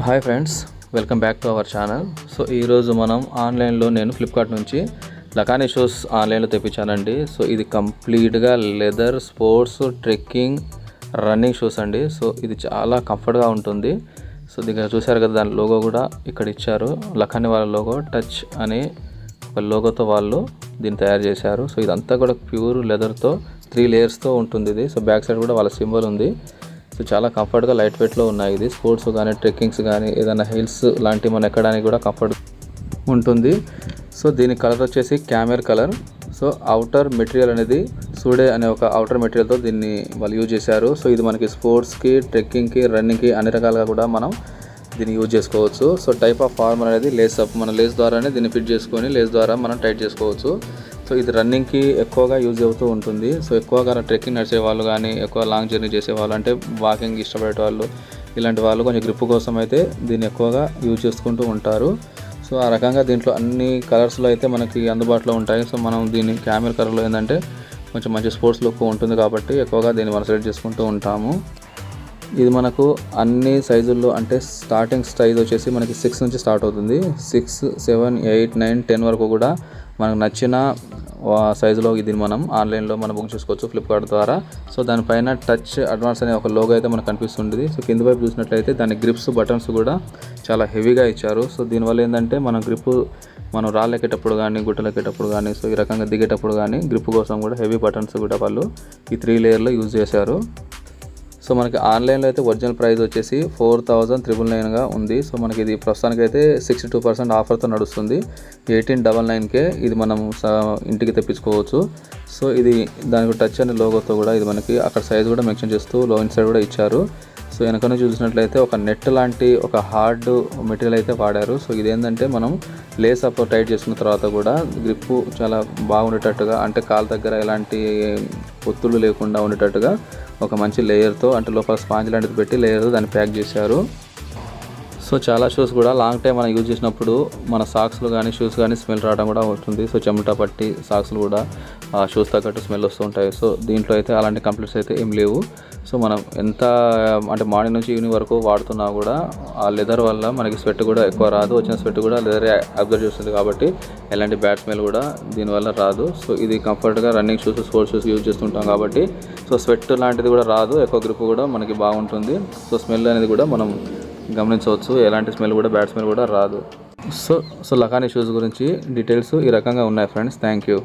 Hi friends, welcome back to our channel. So ఈరోజు మనం ఆన్లైన్లో నేను ఫ్లిప్కార్ట్ నుంచి లకానీ షూస్ ఆన్లైన్లో తెప్పించానండి. సో ఇది కంప్లీట్గా leather sports trekking running shoes అండి. సో ఇది చాలా కంఫర్ట్గా ఉంటుంది. సో దగ్గర చూసారు కదా, దాని లోగో కూడా ఇక్కడ ఇచ్చారు. లకానీ వాళ్ళ లోగో టచ్ అనే ఒక లోగోతో వాళ్ళు దీన్ని తయారు చేశారు. సో ఇదంతా కూడా ప్యూర్ లెదర్తో 3 లేయర్స్తో ఉంటుంది ఇది. సో బ్యాక్ సైడ్ కూడా వాళ్ళ సింబల్ ఉంది. సో చాలా కంఫర్ట్గా లైట్ వెయిట్లో ఉన్నాయి. ఇది స్పోర్ట్స్ కానీ ట్రెక్కింగ్స్ కానీ ఏదైనా హిల్స్ లాంటివి మనం ఎక్కడానికి కూడా కంఫర్ట్ ఉంటుంది. సో దీని కలర్ వచ్చేసి camel colour. So outer material అనేది సూడే అనే ఒక అవుటర్ మెటీరియల్తో దీన్ని వాళ్ళు యూజ్ చేశారు. సో ఇది మనకి స్పోర్ట్స్కి ట్రెక్కింగ్కి రన్నింగ్కి అన్ని రకాలుగా కూడా మనం దీన్ని యూజ్ చేసుకోవచ్చు. సో టైప్ ఆఫ్ ఫార్మర్ అనేది లేస్ అప్, మన లేస్ ద్వారానే దీన్ని ఫిట్ చేసుకొని లేస్ ద్వారా మనం టైట్ చేసుకోవచ్చు. సో ఇది రన్నింగ్కి ఎక్కువగా యూజ్ అవుతూ ఉంటుంది. సో ఎక్కువగా ట్రెక్కింగ్ నడిచే వాళ్ళు కానీ ఎక్కువ లాంగ్ జర్నీ చేసేవాళ్ళు, అంటే వాకింగ్ ఇష్టపడే వాళ్ళు, ఇలాంటి వాళ్ళు కొంచెం గ్రిప్ కోసం అయితే దీన్ని ఎక్కువగా యూజ్ చేసుకుంటూ ఉంటారు. సో ఆ రకంగా దీంట్లో అన్ని కలర్స్లో అయితే మనకి అందుబాటులో ఉంటాయి. సో మనం దీన్ని క్యామెల్ కలర్లో ఏంటంటే కొంచెం మంచి స్పోర్ట్స్ లుక్ ఉంటుంది కాబట్టి ఎక్కువగా దీన్ని మనం సెలెక్ట్ చేసుకుంటూ ఉంటాము. ఇది మనకు అన్ని సైజుల్లో, అంటే స్టార్టింగ్ సైజ్ వచ్చేసి మనకి 6 నుంచి స్టార్ట్ అవుతుంది. 6, 7, 8, 9, 10 వరకు కూడా మనకు నచ్చిన సైజులో ఇది మనం ఆన్లైన్లో మనం బుక్ చేసుకోవచ్చు ఫ్లిప్కార్ట్ ద్వారా. సో దానిపైన టచ్ అడ్వాన్స్ అనే ఒక లోగో అయితే మనకు కనిపిస్తుంది. సో కింద వైపు చూసినట్లయితే దాని గ్రిప్స్ బటన్స్ కూడా చాలా హెవీగా ఇచ్చారు. సో దీనివల్ల ఏంటంటే మనం గ్రిప్ మనం రాళ్ళెక్కేటప్పుడు కానీ గుట్టలెక్కేటప్పుడు కానీ సో ఈ రకంగా దిగేటప్పుడు కానీ గ్రిప్ కోసం కూడా హెవీ బటన్స్ కూడా వాళ్ళు ఈ 3 లేయర్లో యూజ్ చేశారు. సో మనకి ఆన్లైన్లో అయితే ఒరిజినల్ ప్రైస్ వచ్చేసి 4,999గా ఉంది. సో మనకి ఇది ప్రస్తుతానికి అయితే 62% ఆఫర్తో నడుస్తుంది. 1899కే ఇది మనం ఇంటికి తెప్పించుకోవచ్చు. సో ఇది దానికి టచ్ అనే లోగోతో కూడా ఇది మనకి అక్కడ సైజ్ కూడా మెన్షన్ చేస్తూ లోయిన్ సైడ్ కూడా ఇచ్చారు. సో వెనక నుంచి చూసినట్లయితే ఒక నెట్ లాంటి ఒక హార్డ్ మెటీరియల్ అయితే వాడారు. సో ఇదేంటంటే మనం లేస్ అప్ టైట్ చేసుకున్న తర్వాత కూడా గ్రిప్ చాలా బాగుండేటట్టుగా, అంటే కాలు దగ్గర ఎలాంటి ఒత్తులు లేకుండా ఉండేటట్టుగా ఒక మంచి లేయర్తో, అంటే లోపల స్పాంజ్ లాంటిది పెట్టి లేయర్తో దాన్ని ప్యాక్ చేశారు. సో చాలా షూస్ కూడా లాంగ్ టైం మనం యూజ్ చేసినప్పుడు మన సాక్స్లు కానీ షూస్ కానీ స్మెల్ రావడం కూడా ఉంటుంది. సో చెమట పట్టి సాక్స్లు కూడా షూస్ తగ్గట్టు స్మెల్ వస్తూ ఉంటాయి. సో దీంట్లో అయితే అలాంటి కంప్లైంట్స్ అయితే ఏం లేవు. సో మనం ఎంత అంటే మార్నింగ్ నుంచి ఈవినింగ్ వరకు వాడుతున్నా కూడా ఆ లెదర్ వల్ల మనకి స్వెట్ కూడా ఎక్కువ రాదు. వచ్చిన స్వెట్ కూడా లెదర్ అబ్జర్వ్ చేస్తుంది కాబట్టి ఎలాంటి బ్యాడ్ స్మెల్ కూడా దీనివల్ల రాదు. సో ఇది కంఫర్ట్గా running shoes sports shoes use చేస్తుంటాం కాబట్టి సో స్వెట్ లాంటిది కూడా రాదు, ఎక్కువ గ్రిప్ కూడా మనకి బాగుంటుంది. సో స్మెల్ అనేది కూడా మనం గమనించవచ్చు, ఎలాంటి స్మెల్ కూడా బ్యాడ్ స్మెల్ కూడా రాదు. సో లకానీ షూస్ గురించి డీటెయిల్స్ ఈ రకంగా ఉన్నాయి ఫ్రెండ్స్. Thank you.